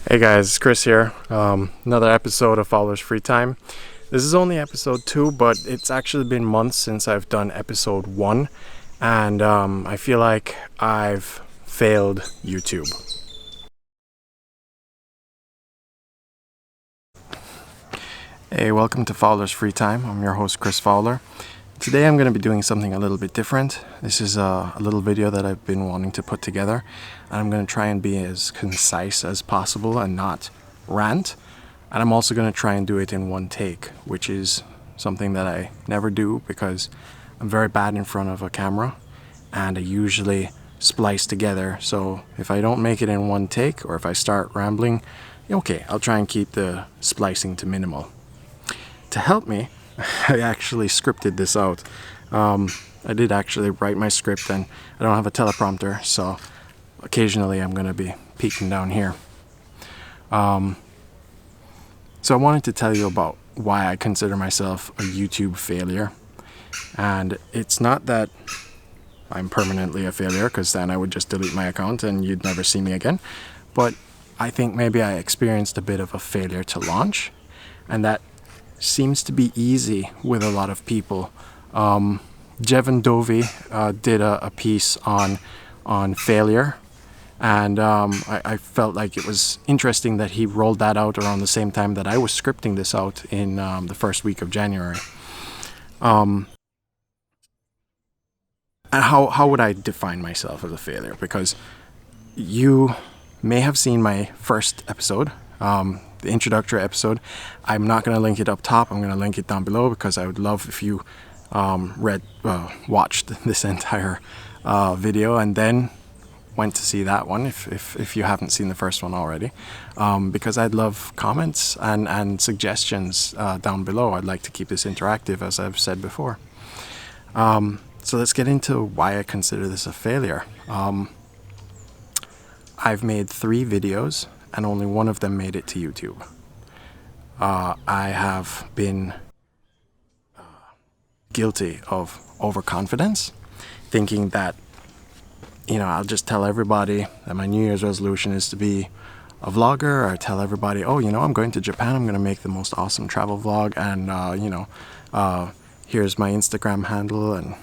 Hey guys, it's Chris here. Another episode of FowlersFreeTime. This is only episode 2, but it's actually been months since I've done episode 1, and I feel like I've failed YouTube. Hey, welcome to FowlersFreeTime. I'm your host, Chris Fowler. Today I'm going to be doing something a little bit different. This is a little video that I've been wanting to put together, and I'm going to try and be as concise as possible and not rant. And I'm also going to try and do it in one take, which is something that I never do because I'm very bad in front of a camera and I usually splice together. So if I don't make it in one take, or if I start rambling, okay, I'll try and keep the splicing to minimal. To help me, I actually scripted this out. I did actually write my script, and I don't have a teleprompter, so occasionally I'm going to be peeking down here. So I wanted to tell you about why I consider myself a YouTube failure. And it's not that I'm permanently a failure, because then I would just delete my account and you'd never see me again. But I think maybe I experienced a bit of a failure to launch, and that seems to be easy with a lot of people. Jevon Dovey did a piece on failure, and I felt like it was interesting that he rolled that out around the same time that I was scripting this out in the first week of January. And how would I define myself as a failure? Because you may have seen my first episode, the introductory episode. I'm not going to link it up top. I'm going to link it down below because I would love if you watched this entire video and then went to see that one if you haven't seen the first one already, because I'd love comments and suggestions down below. I'd like to keep this interactive, as I've said before. So let's get into why I consider this a failure. I've made 3 videos and only one of them made it to YouTube. I have been guilty of overconfidence, thinking that, I'll just tell everybody that my New Year's resolution is to be a vlogger, or tell everybody, I'm going to Japan, I'm going to make the most awesome travel vlog, and, here's my Instagram handle, and,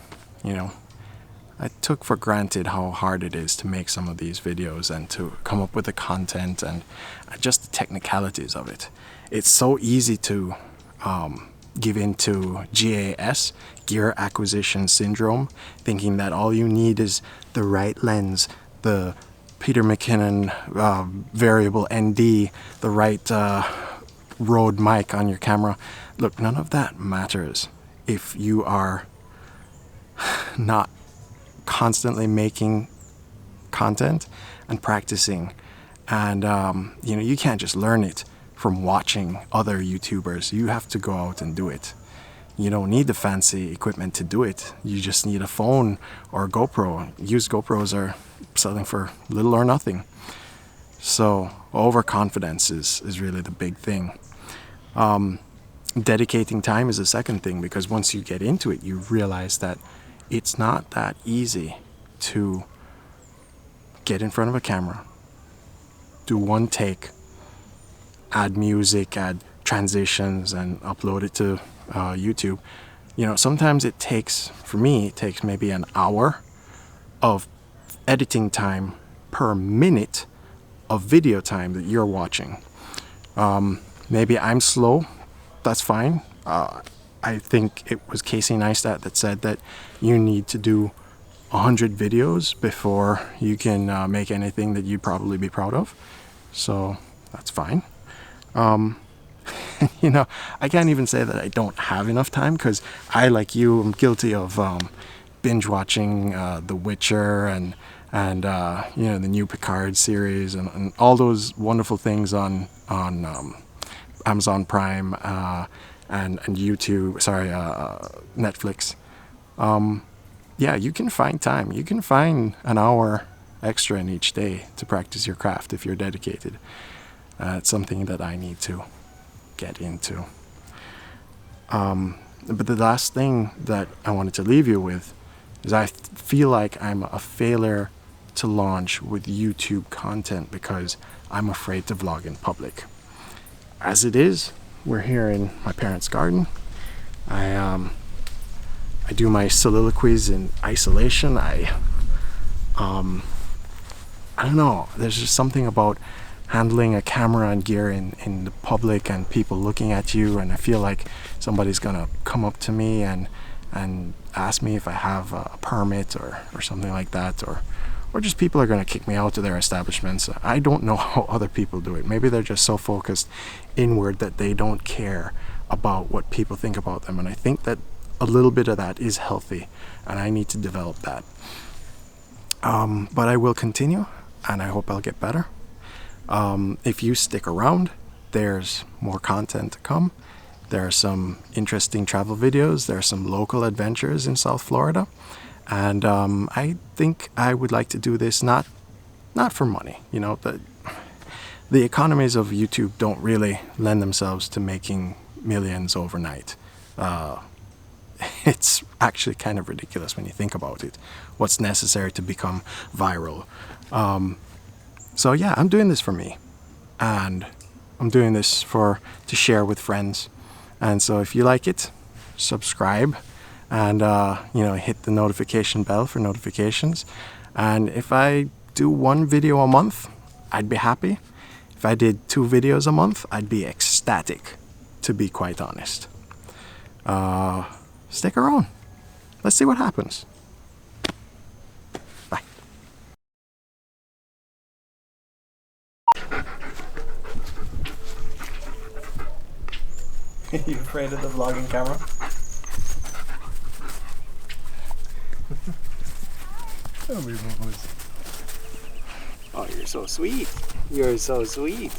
I took for granted how hard it is to make some of these videos and to come up with the content and just the technicalities of it. It's so easy to give into GAS, Gear Acquisition Syndrome, thinking that all you need is the right lens, the Peter McKinnon variable ND, the right Rode mic on your camera. Look, none of that matters if you are not constantly making content and practicing. And you can't just learn it from watching other YouTubers. You have to go out and do it. You don't need the fancy equipment to do it. You just need a phone or a GoPro. Used GoPros are selling for little or nothing. So overconfidence is really the big thing. Dedicating time is the second thing, because once you get into it, you realize that it's not that easy to get in front of a camera, do one take, add music, add transitions, and upload it to YouTube. Sometimes it takes maybe an hour of editing time per minute of video time that you're watching. Maybe I'm slow, that's fine. I think it was Casey Neistat that said that you need to do 100 videos before you can make anything that you'd probably be proud of. So that's fine. I can't even say that I don't have enough time, because I, like you, am guilty of binge watching The Witcher and the new Picard series and all those wonderful things on Amazon Prime and YouTube, Netflix. You can find time. You can find an hour extra in each day to practice your craft if you're dedicated. It's something that I need to get into. But the last thing that I wanted to leave you with is I feel like I'm a failure to launch with YouTube content because I'm afraid to vlog in public. As it is, we're here in my parents' garden. I do my soliloquies in isolation. I don't know, there's just something about handling a camera and gear in the public and people looking at you, and I feel like somebody's gonna come up to me and ask me if I have a permit or something like that, or just people are gonna kick me out of their establishments. I don't know how other people do it. Maybe they're just so focused inward that they don't care about what people think about them, and I think that a little bit of that is healthy, and I need to develop that. But I will continue, and I hope I'll get better. If you stick around, there's more content to come. There are some interesting travel videos. There are some local adventures in South Florida. And I think I would like to do this not for money. You know, the economies of YouTube don't really lend themselves to making millions overnight. It's actually kind of ridiculous when you think about it, what's necessary to become viral. So yeah, I'm doing this for me, and I'm doing this to share with friends. And so if you like it, subscribe, and hit the notification bell for notifications. And if I do one video a month, I'd be happy. If I did 2 videos a month, I'd be ecstatic, to be quite honest. Stick around. Let's see what happens. Bye. You afraid of the vlogging camera? Oh, you're so sweet. You're so sweet.